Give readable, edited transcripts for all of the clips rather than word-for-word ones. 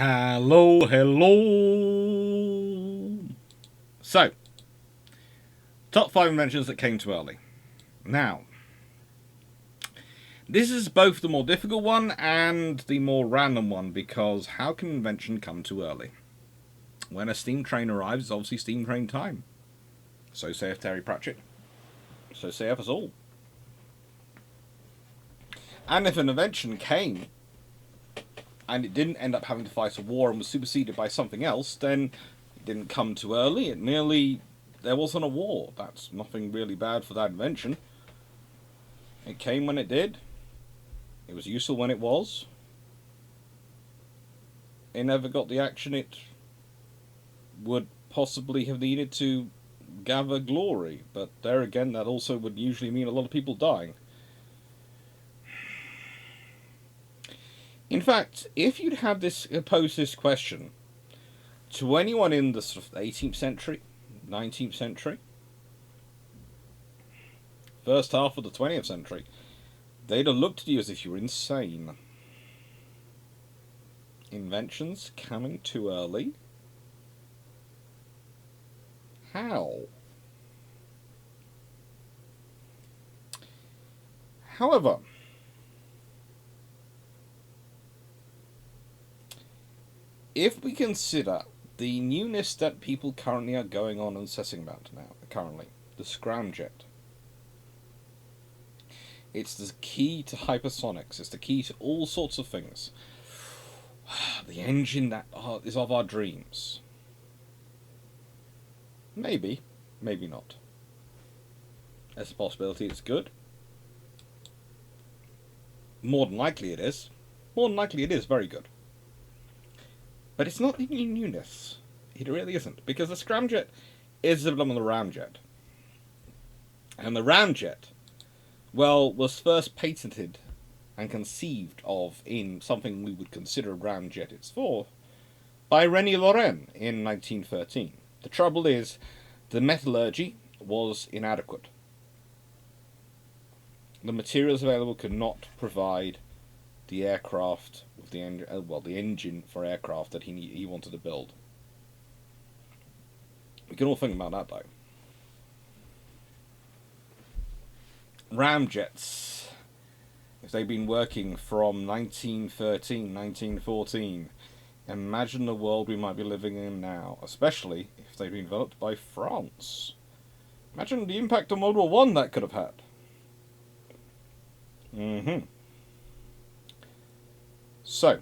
Hello, hello. So, top 5 inventions that came too early. Now, this is both the more difficult one and the more random one because how can an invention come too early? When a steam train arrives, it's obviously steam train time. So saith Terry Pratchett. So saith us all. And if an invention came and it didn't end up having to fight a war and was superseded by something else, then it didn't come too early. It merely, there wasn't a war. That's nothing really bad for that invention. It came when it did. It was useful when it was. It never got the action it would possibly have needed to gather glory. But there again, that also would usually mean a lot of people dying. In fact, if you'd had this posed this question to anyone in the sort of 18th century, 19th century, first half of the 20th century, they'd have looked at you as if you were insane. Inventions coming too early? How? However, if we consider the newness that people currently are going on and obsessing about now, the scramjet. It's the key to hypersonics. It's the key to all sorts of things. The engine that is of our dreams. Maybe, maybe not. There's a possibility it's good. More than likely it is. More than likely it is very good. But it's not the newness. It really isn't. Because the scramjet is the development of the ramjet. And the ramjet, well, was first patented and conceived of in something we would consider a ramjet it's for by René Loren in 1913. The trouble is, the metallurgy was inadequate. The materials available could not provide the aircraft with the engine for aircraft that he wanted to build. We can all think about that though. Ramjets, if they've been working from 1913, 1914, imagine the world we might be living in now, especially if they've been developed by France. Imagine the impact on World War One that could have had. So,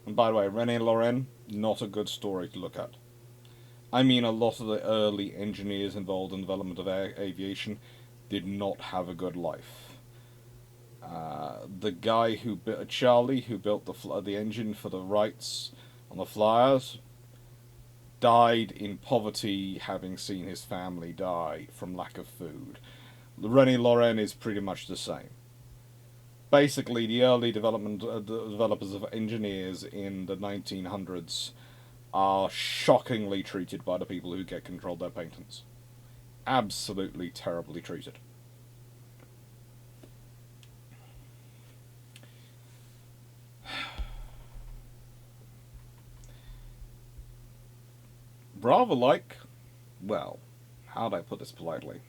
and by the way, René Loren, not a good story to look at. I mean, a lot of the early engineers involved in the development of aviation did not have a good life. The guy who built Charlie, who built the engine for the Wrights on the Flyers, died in poverty, having seen his family die from lack of food. René Loren is pretty much the same. Basically, the early developers of engineers in the 1900s are shockingly treated by the people who get controlled their patents. Absolutely terribly treated. Rather like, well, how do I put this politely?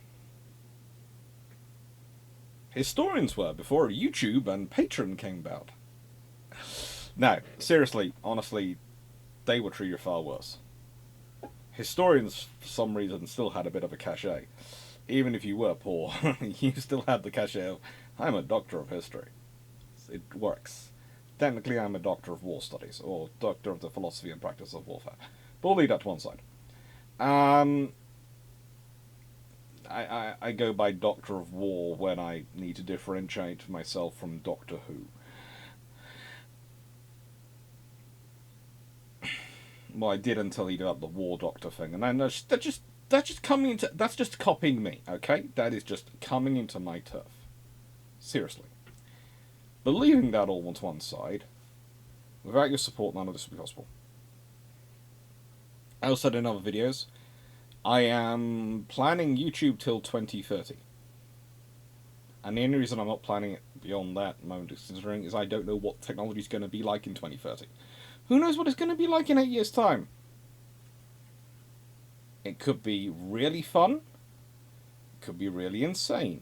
Historians were before YouTube and Patreon came about. No, seriously, honestly, they were treated far worse. Historians, for some reason, still had a bit of a cachet. Even if you were poor, you still had the cachet of, I'm a doctor of history. It works. Technically, I'm a doctor of war studies, or doctor of the philosophy and practice of warfare. But we'll leave that to one side. I go by Doctor of War when I need to differentiate myself from Doctor Who. Well, I did until he did up the War Doctor thing, and then that's just coming into, that's just copying me, okay? That is just coming into my turf. Seriously. But leaving that all to one side, without your support, none of this would be possible. I also said in other videos, I am planning YouTube till 2030. And the only reason I'm not planning it beyond that, my own considering is I don't know what technology is going to be like in 2030. Who knows what it's going to be like in 8 years' time? It could be really fun. It could be really insane.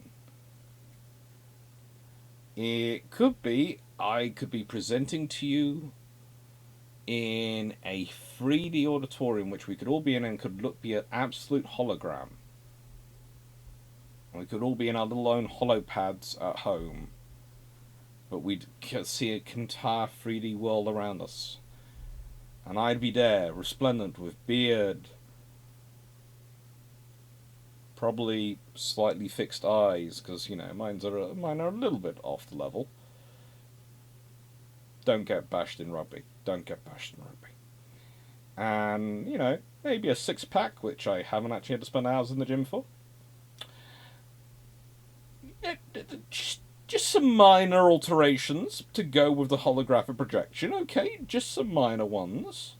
It could be I could be presenting to you in a 3D auditorium which we could all be in and could be an absolute hologram. We could all be in our little own holopads at home, but we'd see an entire 3D world around us. And I'd be there, resplendent with beard, probably slightly fixed eyes, because, you know, mine are a little bit off the level. Don't get bashed in rugby. Don't get bashed in rugby. And, you know, maybe a six-pack, which I haven't actually had to spend hours in the gym for. Just some minor alterations to go with the holographic projection, okay? Just some minor ones.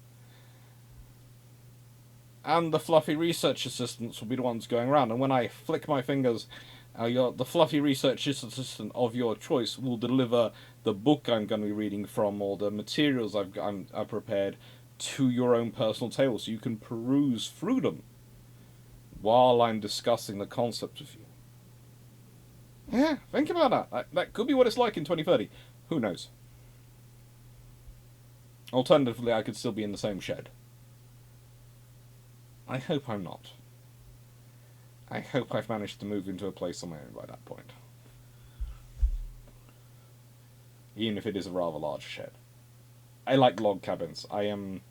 And the fluffy research assistants will be the ones going around. And when I flick my fingers, the fluffy research assistant of your choice will deliver the book I'm going to be reading from or the materials I've prepared to your own personal table, so you can peruse through them while I'm discussing the concept with you. Yeah, think about that. That could be what it's like in 2030. Who knows? Alternatively, I could still be in the same shed. I hope I'm not. I hope I've managed to move into a place on my own by that point. Even if it is a rather large shed. I like log cabins. I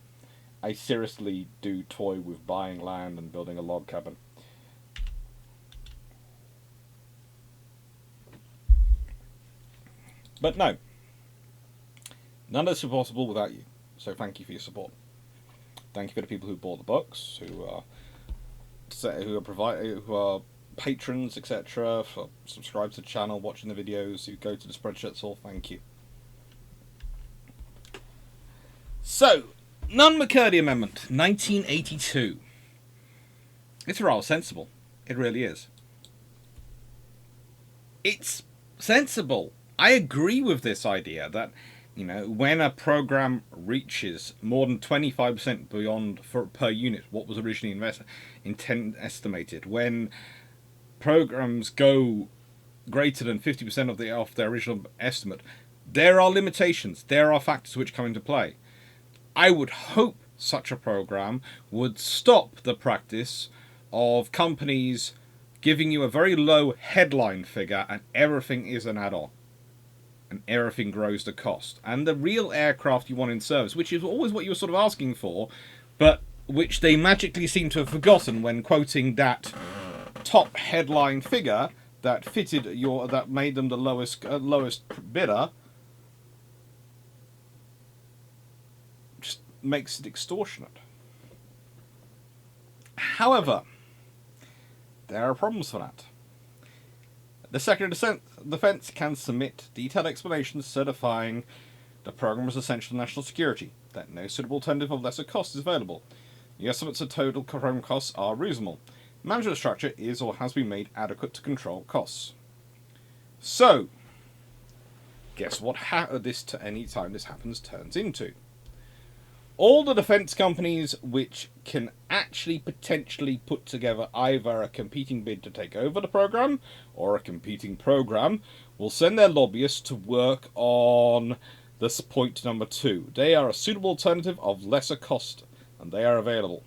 seriously do toy with buying land and building a log cabin. But no. None of this is possible without you. So thank you for your support. Thank you for the people who bought the books, who are patrons, etc., for subscribe to the channel, watching the videos, who go to the spreadsheets. All thank you. So, Nunn-McCurdy Amendment, 1982. It's rather sensible. It really is. It's sensible. I agree with this idea that, you know, when a program reaches more than 25% beyond per unit what was originally estimated, when programs go greater than 50% of their original estimate, there are limitations. There are factors which come into play. I would hope such a program would stop the practice of companies giving you a very low headline figure and everything is an add-on. And everything grows the cost. And the real aircraft you want in service, which is always what you were sort of asking for, but which they magically seem to have forgotten when quoting that top headline figure that that made them the lowest bidder, just makes it extortionate. However, there are problems for that. The Secretary of Defense can submit detailed explanations certifying the program is essential to national security, that no suitable alternative of lesser cost is available. The estimates of total program costs are reasonable. Management structure is or has been made adequate to control costs. So, guess what any time this happens turns into? All the defense companies which can actually potentially put together either a competing bid to take over the program or a competing program will send their lobbyists to work on this point number 2. They are a suitable alternative of lesser cost, and they are available.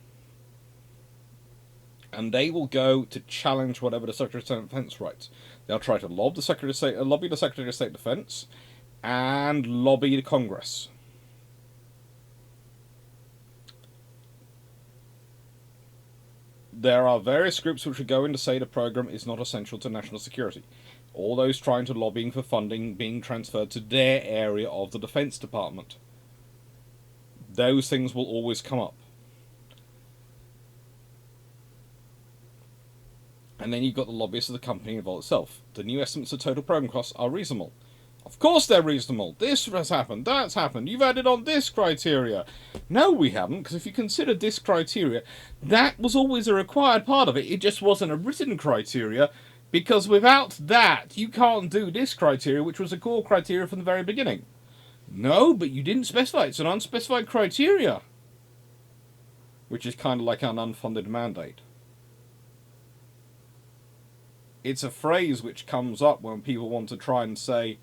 And they will go to challenge whatever the Secretary of State Defense writes. They'll try to lobby the Secretary of State Defense and lobby the Congress. There are various groups which are going to say the program is not essential to national security. All those trying to lobbying for funding being transferred to their area of the Defense Department. Those things will always come up. And then you've got the lobbyists of the company involved itself. The new estimates of total program costs are reasonable. Of course they're reasonable. This has happened, that's happened. You've added on this criteria. No, we haven't, because if you consider this criteria, that was always a required part of it. It just wasn't a written criteria Because without that, you can't do this criteria, which was a core criteria from the very beginning. No, but you didn't specify. It's an unspecified criteria. Which is kind of like an unfunded mandate. It's a phrase which comes up when people want to try and say,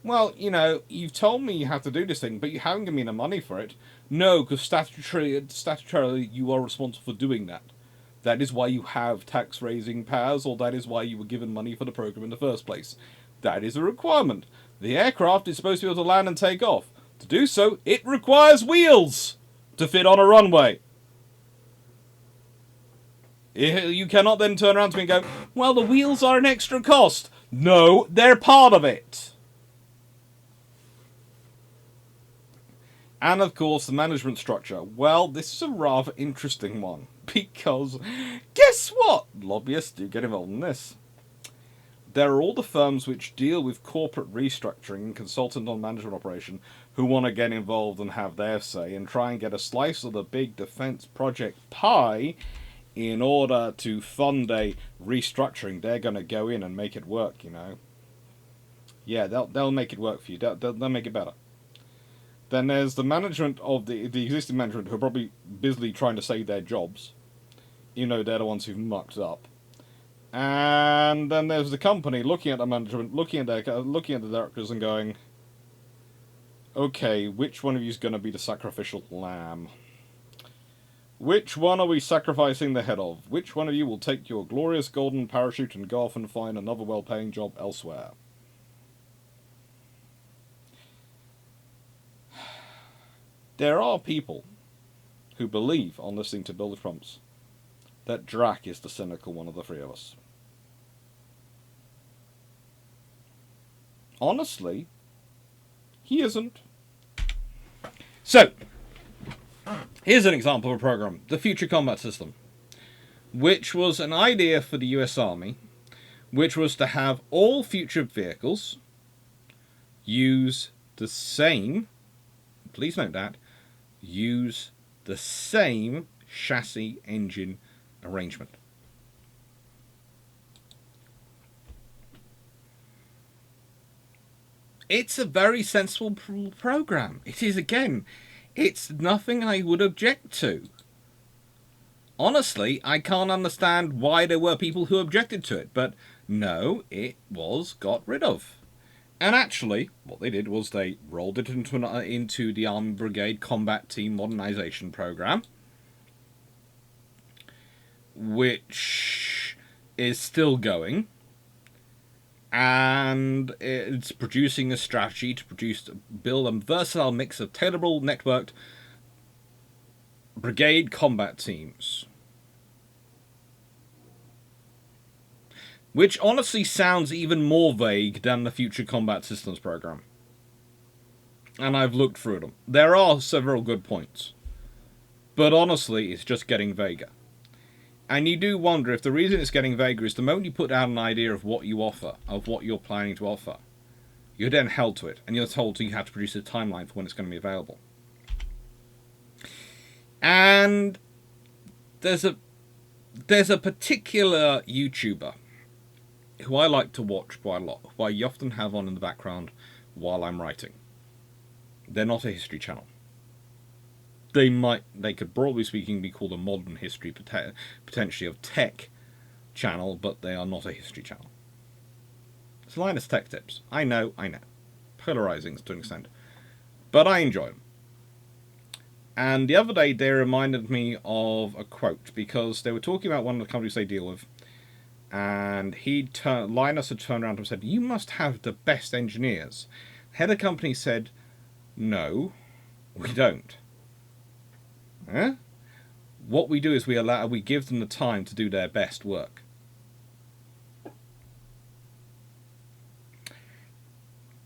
well, you know, you've told me you have to do this thing, but you haven't given me the money for it. No, because statutorily you are responsible for doing that. That is why you have tax-raising powers, or that is why you were given money for the program in the first place. That is a requirement. The aircraft is supposed to be able to land and take off. To do so, it requires wheels to fit on a runway. You cannot then turn around to me and go, well, the wheels are an extra cost. No, they're part of it. And of course, the management structure. Well, this is a rather interesting one. Because, guess what? Lobbyists do get involved in this. There are all the firms which deal with corporate restructuring and consultant on management operation who want to get involved and have their say and try and get a slice of the big defense project pie in order to fund a restructuring. They're going to go in and make it work, you know. Yeah, they'll make it work for you. They'll make it better. Then there's the management of the existing management who are probably busily trying to save their jobs. You know, they're the ones who've mucked up. And then there's the company looking at the management, looking at the directors and going, okay, which one of you is going to be the sacrificial lamb? Which one are we sacrificing the head of? Which one of you will take your glorious golden parachute and go off and find another well-paying job elsewhere? There are people who believe, on listening to Bill the Trumps, that Drac is the cynical one of the three of us. Honestly, he isn't. So, here's an example of a program, the Future Combat System, which was an idea for the US Army, which was to have all future vehicles use the same, please note that, use the same chassis engine arrangement. It's a very sensible program. It is, again, it's nothing I would object to. Honestly, I can't understand why there were people who objected to it, but no, it was got rid of. And actually, what they did was they rolled it into the Army Brigade Combat Team Modernization Program, which is still going, and it's producing a strategy to build a versatile mix of tailorable, networked brigade combat teams. Which honestly sounds even more vague than the Future Combat Systems program. And I've looked through them. There are several good points. But honestly, it's just getting vaguer. And you do wonder if the reason it's getting vaguer is the moment you put out an idea of what you offer, of what you're planning to offer, you're then held to it. And you're told you have to produce a timeline for when it's going to be available. And there's a particular YouTuber who I like to watch quite a lot, who I often have on in the background while I'm writing. They're not a history channel. They could, broadly speaking, be called a modern history, potentially of tech channel, but they are not a history channel. It's Linus Tech Tips. I know. Polarizing to an extent. But I enjoy them. And the other day they reminded me of a quote, because they were talking about one of the companies they deal with, and Linus had turned around and said, you must have the best engineers. Head of company said, no, we don't. Huh? What we do is we give them the time to do their best work.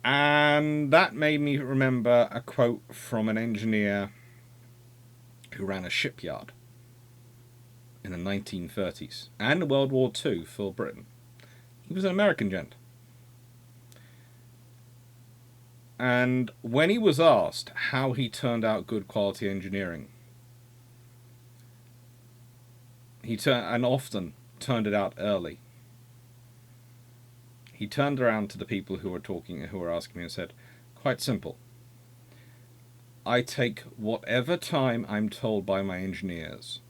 And that made me remember a quote from an engineer who ran a shipyard in the 1930s and World War II for Britain. He was an American gent. And when he was asked how he turned out good quality engineering, he often turned it out early. He turned around to the people who were asking me, and said, "Quite simple. I take whatever time I'm told by my engineers.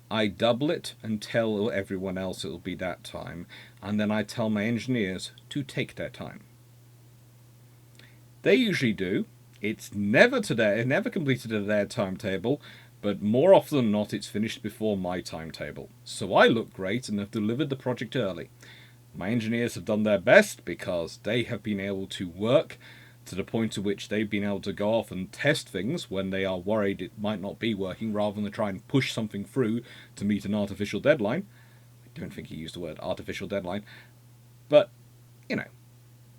I double it and tell everyone else it'll be that time, and then I tell my engineers to take their time. They usually do. It's never completed at their timetable, but more often than not it's finished before my timetable. So I look great and have delivered the project early. My engineers have done their best because they have been able to work to the point at which they've been able to go off and test things when they are worried it might not be working, rather than try and push something through to meet an artificial deadline." I don't think he used the word artificial deadline, but, you know,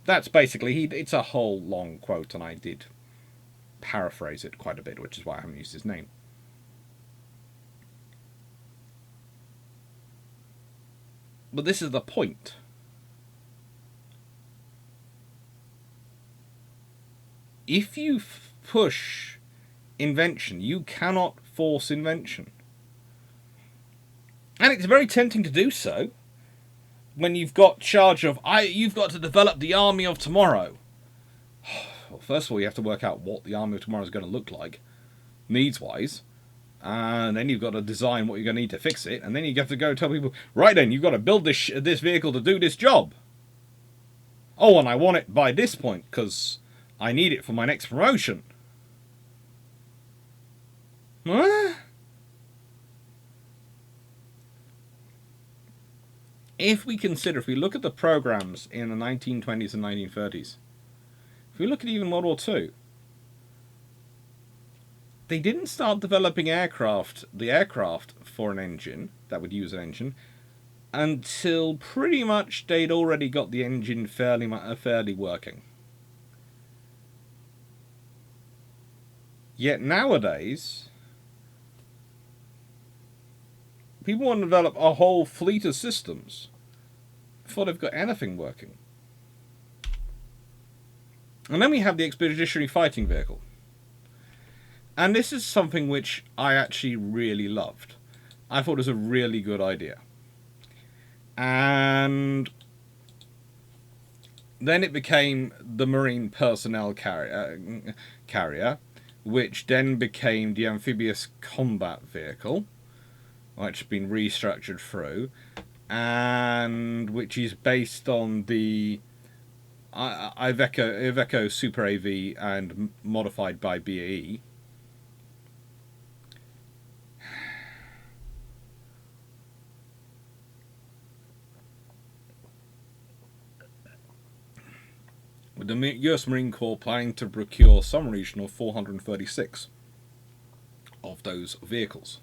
that's basically, it's a whole long quote, and I did paraphrase it quite a bit, which is why I haven't used his name. But this is the point. If you push invention, you cannot force invention. And it's very tempting to do so when you've got charge of, you've got to develop the army of tomorrow. Well, first of all, you have to work out what the army of tomorrow is going to look like, needs-wise. And then you've got to design what you're going to need to fix it. And then you have to go tell people, right then, you've got to build this vehicle to do this job. Oh, and I want it by this point, because I need it for my next promotion. Huh? If we look at the programs in the 1920s and 1930s, if we look at even World War II, they didn't start developing the aircraft for an engine that would use an engine, until pretty much they'd already got the engine fairly working. Yet nowadays, people want to develop a whole fleet of systems before they've got anything working. And then we have the expeditionary fighting vehicle. And this is something which I actually really loved. I thought it was a really good idea. And then it became the Marine Personnel Carrier, which then became the Amphibious Combat Vehicle, which has been restructured through, and which is based on the Iveco Super AV and modified by BAE. With the US Marine Corps planning to procure some region of 436 of those vehicles.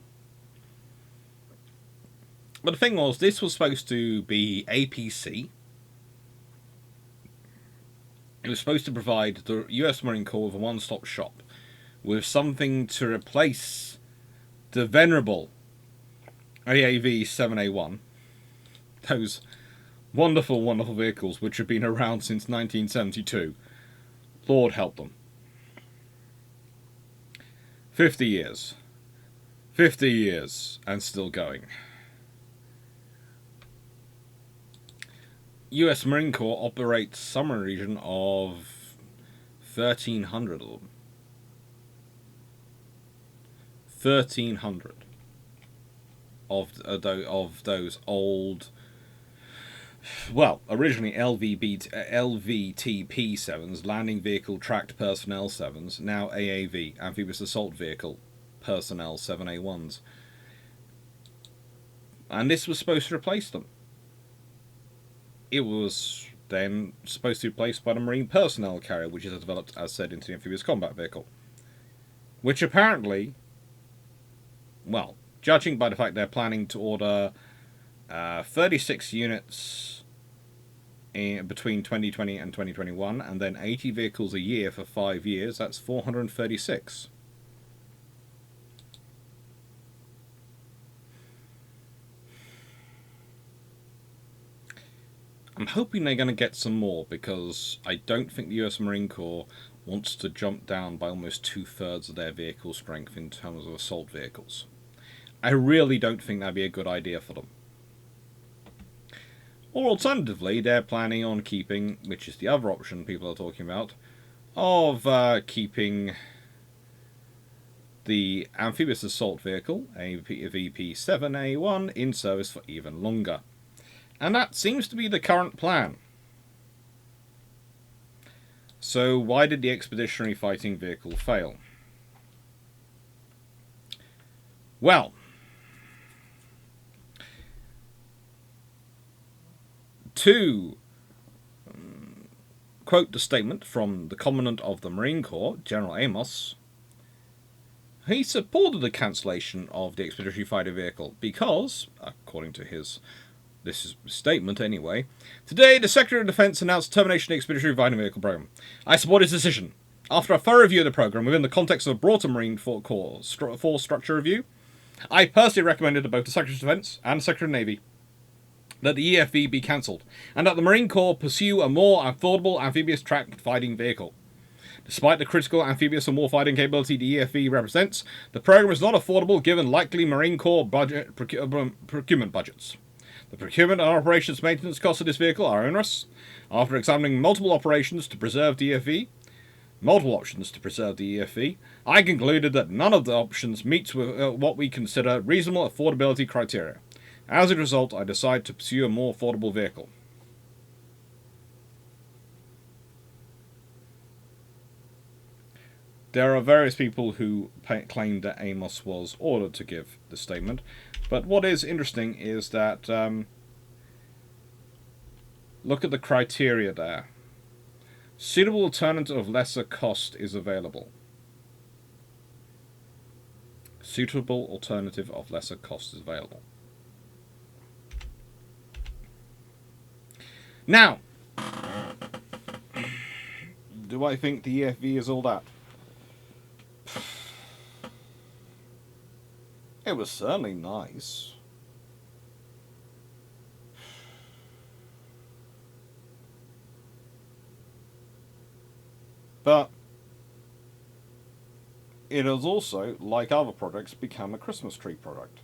But the thing was, this was supposed to be APC. It was supposed to provide the US Marine Corps with a one-stop shop, with something to replace the venerable AAV 7A1, those wonderful, wonderful vehicles which have been around since 1972. Lord help them. 50 years. 50 years, and still going. US Marine Corps operates some region of 1,300 of them. 1,300 of those old, well, originally LVTP-7s, Landing Vehicle Tracked Personnel 7s, now AAV, Amphibious Assault Vehicle Personnel 7A1s. And this was supposed to replace them. It was then supposed to be replaced by the Marine Personnel Carrier, which is developed, as said, into the Amphibious Combat Vehicle. Which apparently, well, judging by the fact they're planning to order 36 units between 2020 and 2021, and then 80 vehicles a year for 5 years, that's 436. I'm hoping they're going to get some more, because I don't think the US Marine Corps wants to jump down by almost 2/3 of their vehicle strength in terms of assault vehicles. I really don't think that'd be a good idea for them. Or alternatively, they're planning on keeping, which is the other option people are talking about, of keeping the amphibious assault vehicle, VP-7A1, in service for even longer. And that seems to be the current plan. So why did the expeditionary fighting vehicle fail? Well, to quote the statement from the Commandant of the Marine Corps, General Amos, he supported the cancellation of the expeditionary fighter vehicle because, according to this statement anyway, today the Secretary of Defense announced termination of the expeditionary fighter vehicle program. I support his decision. After a thorough review of the program within the context of a broader Marine Corps force structure review, I personally recommended to both the Secretary of Defense and the Secretary of Navy that the EFV be cancelled, and that the Marine Corps pursue a more affordable amphibious tracked fighting vehicle. Despite the critical amphibious and warfighting capability the EFV represents, the program is not affordable given likely Marine Corps procurement budgets. The procurement and operations maintenance costs of this vehicle are onerous. After examining multiple options to preserve the EFV, I concluded that none of the options meets with what we consider reasonable affordability criteria. As a result, I decided to pursue a more affordable vehicle. There are various people who claim that Amos was ordered to give the statement, but what is interesting is that look at the criteria there. Suitable alternative of lesser cost is available. Suitable alternative of lesser cost is available. Now, do I think the EFV is all that? It was certainly nice. But it has also, like other projects, become a Christmas tree product.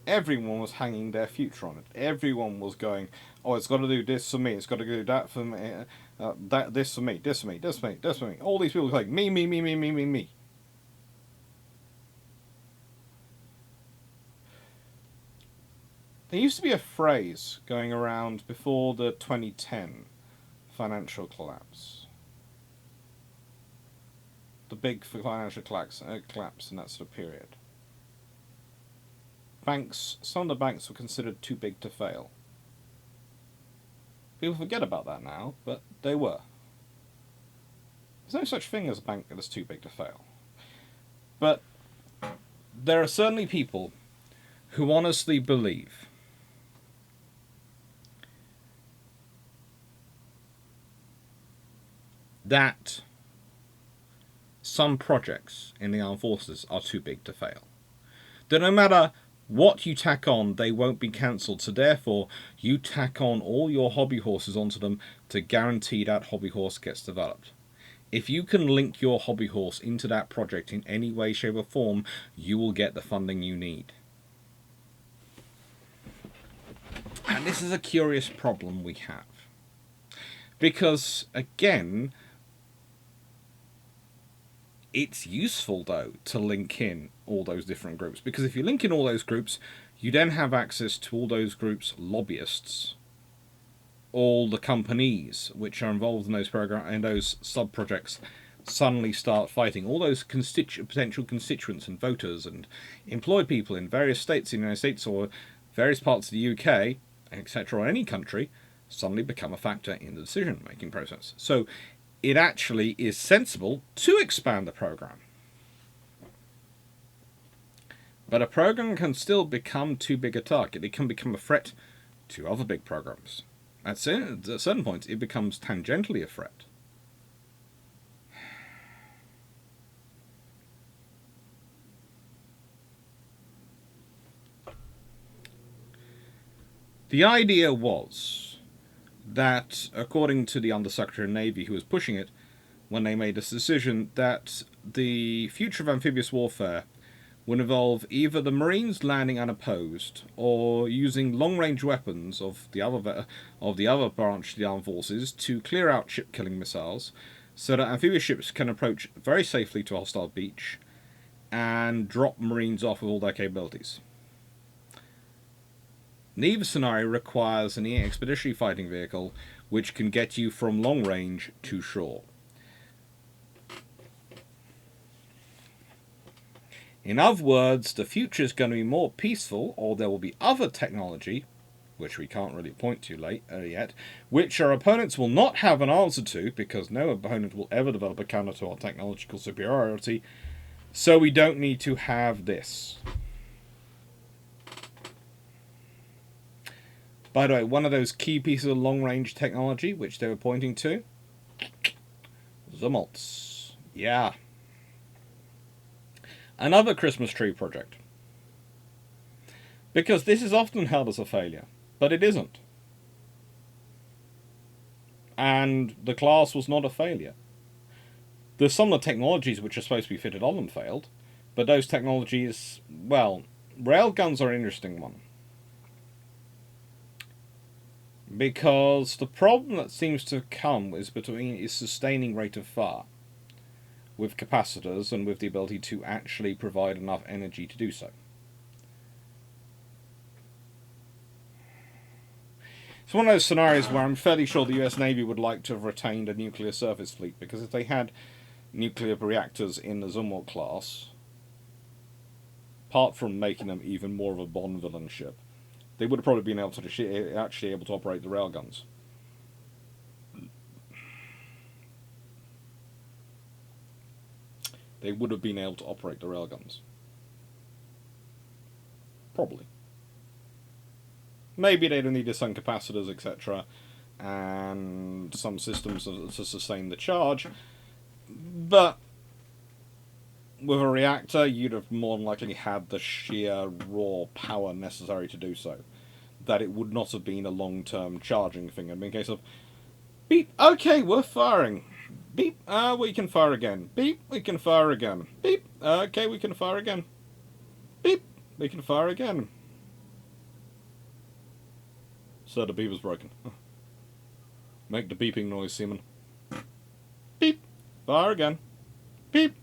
Everyone was hanging their future on it. Everyone was going, oh, it's got to do this for me, it's got to do that for me, this for me, this for me, this for me, this for me. All these people were like, me, me, me, me, me, me, me. There used to be a phrase going around before the 2010 financial collapse. The big financial collapse in that sort of period. Some of the banks were considered too big to fail. People forget about that now, but they were. There's no such thing as a bank that is too big to fail. But there are certainly people who honestly believe that some projects in the armed forces are too big to fail. That no matter what you tack on, they won't be cancelled. So therefore, you tack on all your hobby horses onto them to guarantee that hobby horse gets developed. If you can link your hobby horse into that project in any way, shape or form, you will get the funding you need. And this is a curious problem we have. Because, again, it's useful, though, to link in all those different groups. Because if you link in all those groups, you then have access to all those groups' lobbyists. All the companies which are involved in those those sub-projects suddenly start fighting. All those potential constituents and voters and employed people in various states in the United States or various parts of the UK, etc., or any country, suddenly become a factor in the decision-making process. So it actually is sensible to expand the program. But a program can still become too big a target. It can become a threat to other big programs. At certain points, it becomes tangentially a threat. The idea was that, according to the Undersecretary of Navy who was pushing it, when they made this decision, that the future of amphibious warfare would involve either the Marines landing unopposed or using long-range weapons of the other branch of the armed forces to clear out ship-killing missiles, so that amphibious ships can approach very safely to a hostile beach and drop Marines off with all their capabilities. Neither scenario requires an expeditionary fighting vehicle which can get you from long range to shore. In other words, the future is going to be more peaceful, or there will be other technology, which we can't really point to yet, which our opponents will not have an answer to, because no opponent will ever develop a counter to our technological superiority, so we don't need to have this. By the way, one of those key pieces of long-range technology which they were pointing to, Zumults. Yeah. Another Christmas tree project. Because this is often held as a failure, but it isn't. And the class was not a failure. There's some of the technologies which are supposed to be fitted on them failed, but those technologies, well, railguns are an interesting one. Because the problem that seems to come is between its sustaining rate of fire with capacitors and with the ability to actually provide enough energy to do so. It's one of those scenarios where I'm fairly sure the US Navy would like to have retained a nuclear surface fleet, because if they had nuclear reactors in the Zumwalt class, apart from making them even more of a Bond villain ship, they would have probably been able to actually able to operate the railguns. They would have been able to operate the railguns. Probably. Maybe they'd have needed some capacitors, etc., and some systems to sustain the charge, but with a reactor, you'd have more than likely had the sheer raw power necessary to do so. That it would not have been a long-term charging thing. It'd been a case of, beep, okay, we're firing. Beep, we can fire again. Beep, we can fire again. Beep, okay, we can fire again. Beep, we can fire again. So the beep was broken. Make the beeping noise, seaman. Beep, fire again. Beep,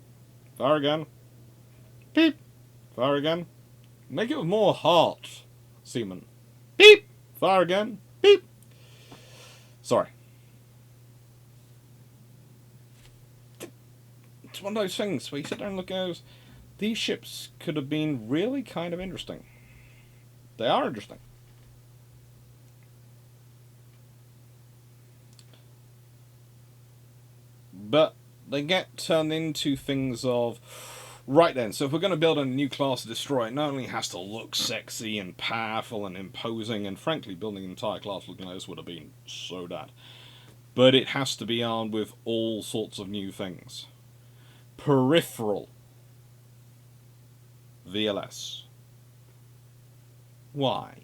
fire again. Beep, fire again. Make it with more heart, seaman. Beep, fire again. Beep. Sorry. It's one of those things where you sit there and look and goes, these ships could have been really kind of interesting. They are interesting. But they get turned into things of, right then, so if we're going to build a new class to destroy, it not only has to look sexy and powerful and imposing, and frankly, building an entire class looking like this would have been so bad, but it has to be armed with all sorts of new things. Peripheral VLS. Why?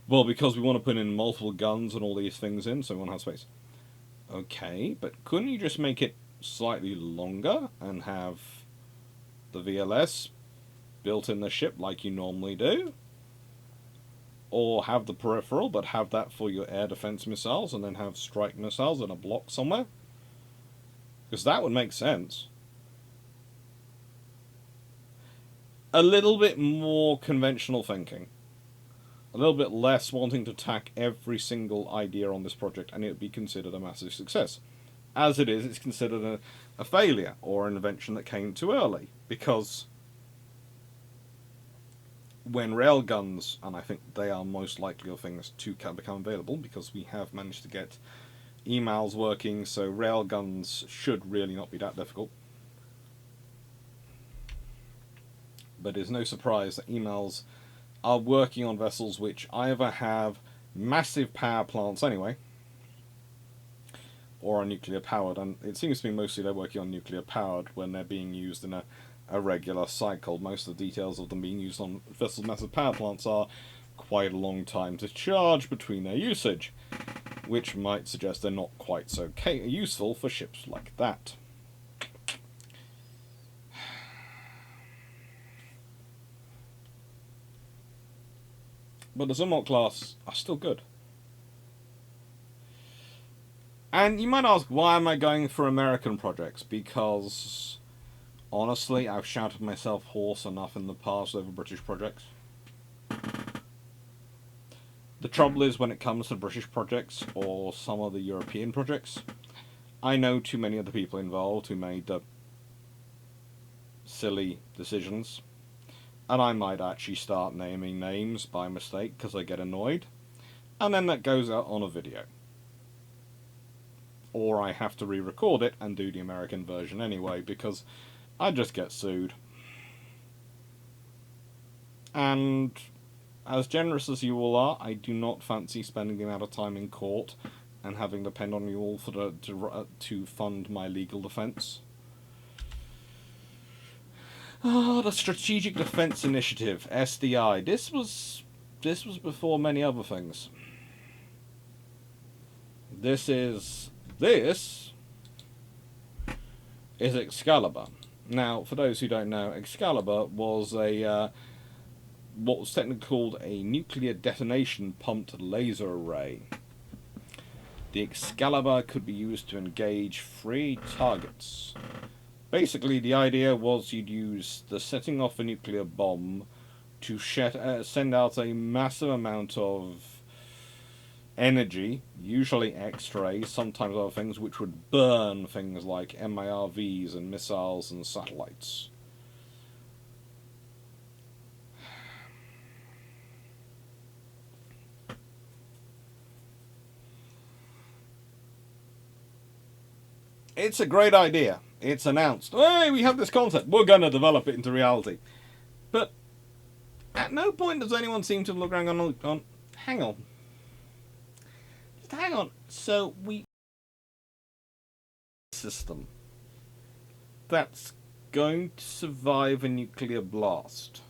Well, because we want to put in multiple guns and all these things in, so we want to have space. Okay, but couldn't you just make it slightly longer and have the VLS built in the ship like you normally do? Or have the peripheral, but have that for your air defense missiles, and then have strike missiles in a block somewhere? Because that would make sense. A little bit more conventional thinking. A little bit less wanting to attack every single idea on this project, and it would be considered a massive success. As it is, it's considered a failure, or an invention that came too early. Because when railguns, and I think they are most likely of things to become available, because we have managed to get emails working, so railguns should really not be that difficult. But it's no surprise that emails are working on vessels which either have massive power plants anyway, or are nuclear powered, and it seems to be mostly they're working on nuclear powered when they're being used in a regular cycle. Most of the details of them being used on vessels' massive power plants are quite a long time to charge between their usage, which might suggest they're not quite so useful for ships like that. but the Zumwalt class are still good. And you might ask, why am I going for American projects? Because, honestly, I've shouted myself hoarse enough in the past over British projects. The trouble is, when it comes to British projects, or some of the European projects, I know too many of the people involved who made the silly decisions. And I might actually start naming names by mistake because I get annoyed. And then that goes out on a video. Or I have to re-record it and do the American version anyway because I just get sued. And as generous as you all are, I do not fancy spending the amount of time in court and having to depend on you all to fund my legal defence. The Strategic Defence Initiative, SDI. This was before many other things. This is Excalibur. Now, for those who don't know, Excalibur was what was technically called a nuclear detonation pumped laser array. The Excalibur could be used to engage 3 targets. Basically, the idea was you'd use the setting off a nuclear bomb to send out a massive amount of energy, usually X-rays, sometimes other things, which would burn things like MIRVs and missiles and satellites. It's a great idea. It's announced. Hey, we have this concept. We're going to develop it into reality. But at no point does anyone seem to look around on hang on. Just hang on. So we system that's going to survive a nuclear blast.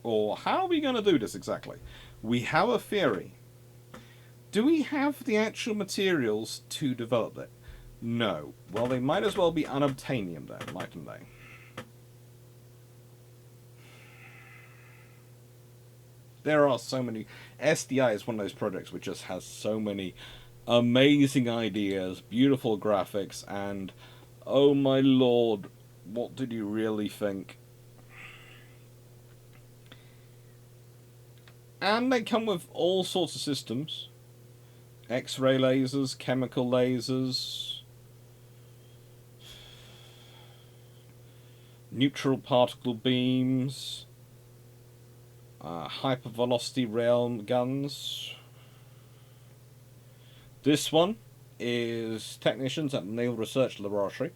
Or how are we going to do this exactly? We have a theory. Do we have the actual materials to develop it? No. Well, they might as well be unobtainium then, mightn't they? There are so many. SDI is one of those projects which just has so many amazing ideas, beautiful graphics, and oh my lord, what did you really think? And they come with all sorts of systems. X-ray lasers, chemical lasers, neutral particle beams, hypervelocity rail guns. This one is technicians at the Naval Research Laboratory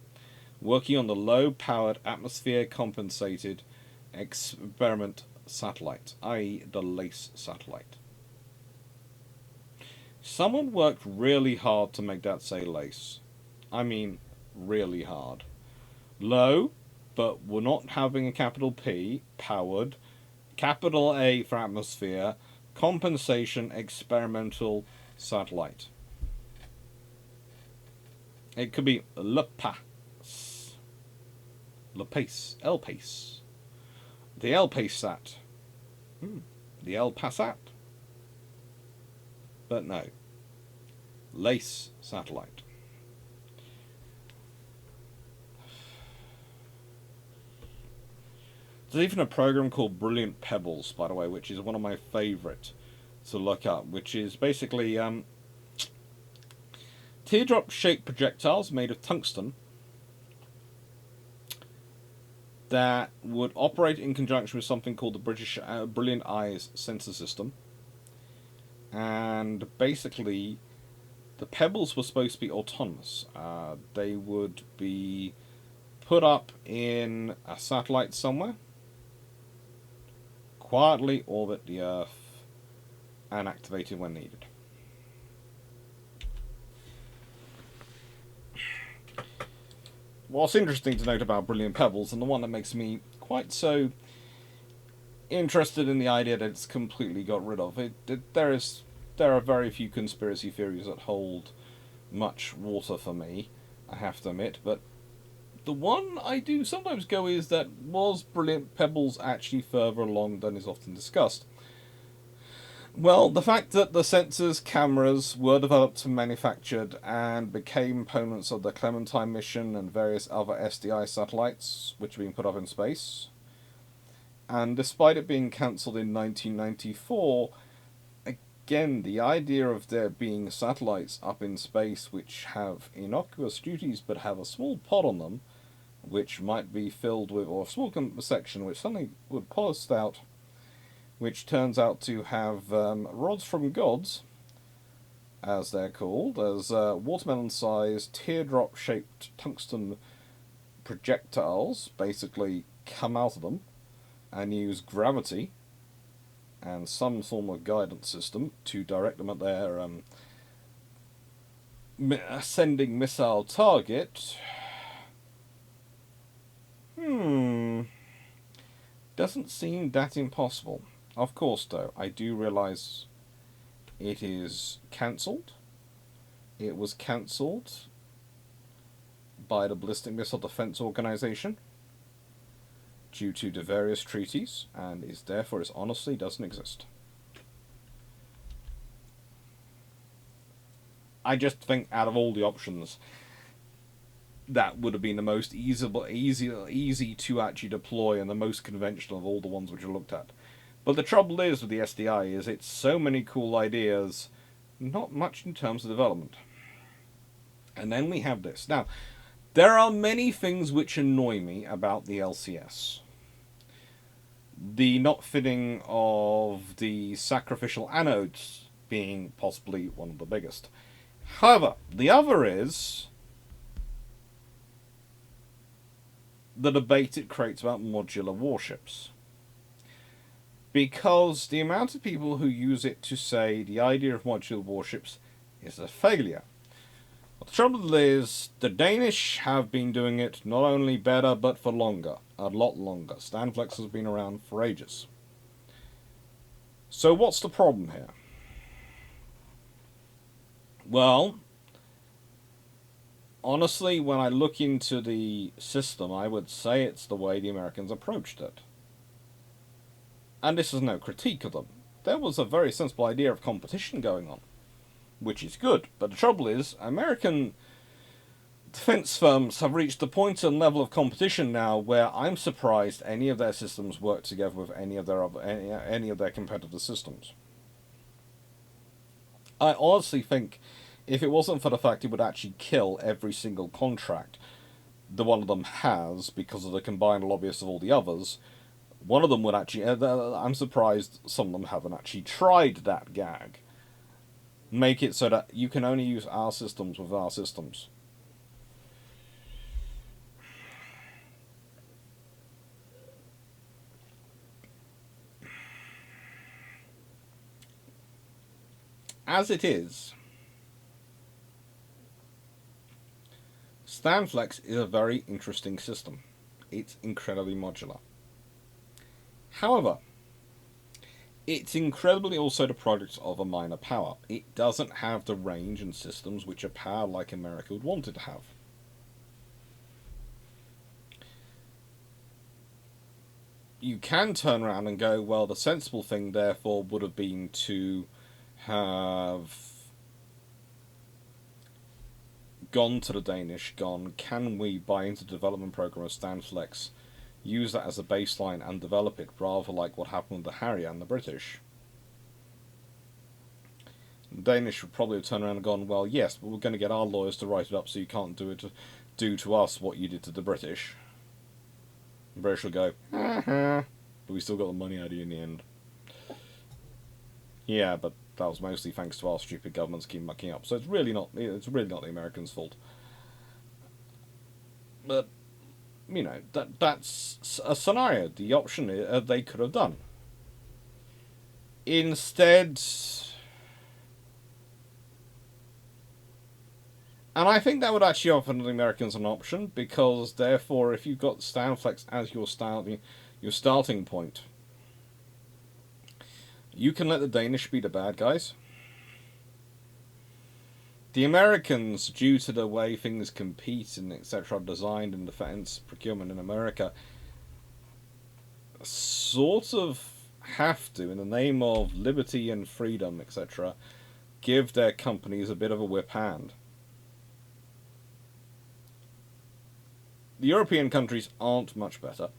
working on the low-powered atmosphere-compensated experiment satellite, i.e. the LACE satellite. Someone worked really hard to make that say LACE. I mean, really hard. Low, but we're not having a capital P, powered, capital A for atmosphere, compensation experimental satellite. It could be LPACE, LPACE, the LPACESat, the LPASat. But no. LACE satellite. There's even a program called Brilliant Pebbles, by the way, which is one of my favourite to look up, which is basically teardrop-shaped projectiles made of tungsten that would operate in conjunction with something called the British Brilliant Eyes sensor system. And basically, the pebbles were supposed to be autonomous. They would be put up in a satellite somewhere, quietly orbit the Earth, and activated when needed. What's interesting to note about Brilliant Pebbles, and the one that makes me quite so interested in the idea that it's completely got rid of it, there are very few conspiracy theories that hold much water for me, I have to admit, but The one I do sometimes go is that was Brilliant Pebbles actually further along than is often discussed? Well, the fact that the sensors, cameras were developed and manufactured and became components of the Clementine mission and various other SDI satellites which are being put up in space. And despite it being cancelled in 1994, again, the idea of there being satellites up in space which have innocuous duties but have a small pod on them, which might be filled with, or a small section which suddenly would post out, which turns out to have rods from gods, as they're called, as watermelon-sized, teardrop-shaped tungsten projectiles basically come out of them and use gravity and some form of guidance system to direct them at their ascending missile target. Doesn't seem that impossible. Of course, though, I do realise it is cancelled. It was cancelled by the Ballistic Missile Defense Organization due to the various treaties, and is therefore it honestly doesn't exist. I just think out of all the options, that would have been the most easy to actually deploy and the most conventional of all the ones which are looked at. But the trouble is with the SDI is it's so many cool ideas, not much in terms of development. And then we have this. Now, there are many things which annoy me about the LCS. The not fitting of the sacrificial anodes being possibly one of the biggest. However, the other is the debate it creates about modular warships. Because the amount of people who use it to say the idea of modular warships is a failure. But the trouble is, the Danish have been doing it not only better, but for longer. A lot longer. Stanflex has been around for ages. So what's the problem here? Well, honestly, when I look into the system, I would say it's the way the Americans approached it. And this is no critique of them. There was a very sensible idea of competition going on, which is good. But the trouble is, American defense firms have reached a point and level of competition now where I'm surprised any of their systems work together with any of their competitor systems. I honestly think if it wasn't for the fact it would actually kill every single contract the one of them has because of the combined lobbyists of all the others, one of them would actually... I'm surprised some of them haven't actually tried that gag. Make it so that you can only use our systems with our systems. As it is, Stanflex is a very interesting system. It's incredibly modular. However, it's incredibly also the product of a minor power. It doesn't have the range and systems which a power like America would want it to have. You can turn around and go, well, the sensible thing therefore would have been to have gone to the Danish, can we buy into the development program of Stanflex, use that as a baseline and develop it, rather like what happened with the Harrier and the British. The Danish would probably have turned around and gone, well, yes, but we're going to get our lawyers to write it up so you can't do to us what you did to the British. The British will go, but we still got the money out of you in the end. Yeah, but that was mostly thanks to our stupid governments keep mucking up. So it's really not the Americans' fault. But you know, that's a scenario, the option they could have done. Instead, and I think that would actually offer the Americans an option, because therefore if you've got Stanflex as your starting point, you can let the Danish be the bad guys. The Americans, due to the way things compete and etc., are designed in defense procurement in America, sort of have to, in the name of liberty and freedom, etc., give their companies a bit of a whip hand. The European countries aren't much better,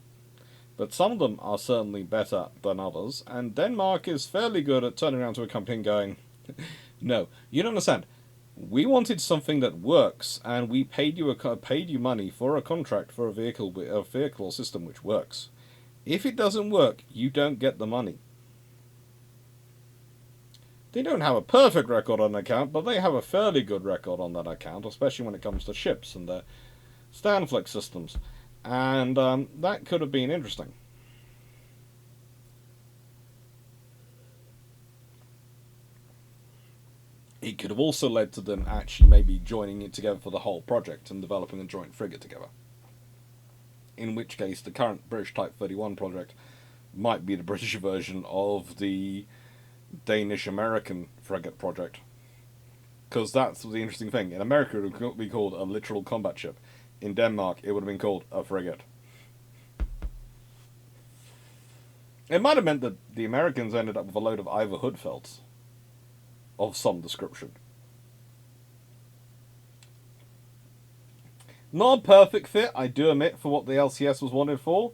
but some of them are certainly better than others, and Denmark is fairly good at turning around to a company and going, no, you don't understand. We wanted something that works, and we paid you money for a contract for a vehicle system which works. If it doesn't work, you don't get the money. They don't have a perfect record on account, but they have a fairly good record on that account, especially when it comes to ships and their Stanflex systems. And that could have been interesting. It could have also led to them actually maybe joining it together for the whole project and developing a joint frigate together. In which case, the current British Type 31 project might be the British version of the Danish-American frigate project. Because that's the interesting thing. In America, it would be called a literal combat ship. In Denmark, it would have been called a frigate. It might have meant that the Americans ended up with a load of Ivor Hoodfelts of some description. Not a perfect fit, I do admit, for what the LCS was wanted for,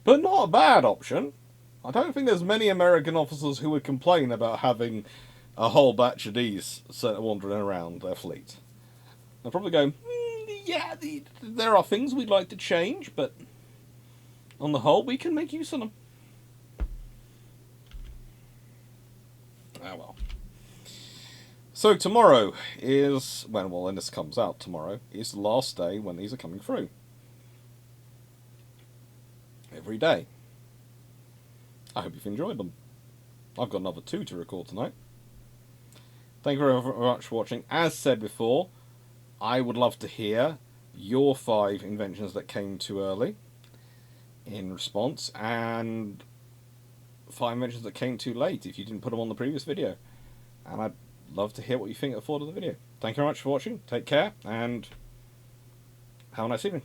but not a bad option. I don't think there's many American officers who would complain about having a whole batch of these wandering around their fleet. They'll probably go, yeah, there are things we'd like to change, but on the whole, we can make use of them. Ah, well. So tomorrow is, when this comes out tomorrow, is the last day when these are coming through. Every day. I hope you've enjoyed them. I've got another 2 to record tonight. Thank you very much for watching. As said before, I would love to hear your 5 inventions that came too early in response, and 5 inventions that came too late if you didn't put them on the previous video. And I'd love to hear what you think of the video. Thank you very much for watching. Take care, and have a nice evening.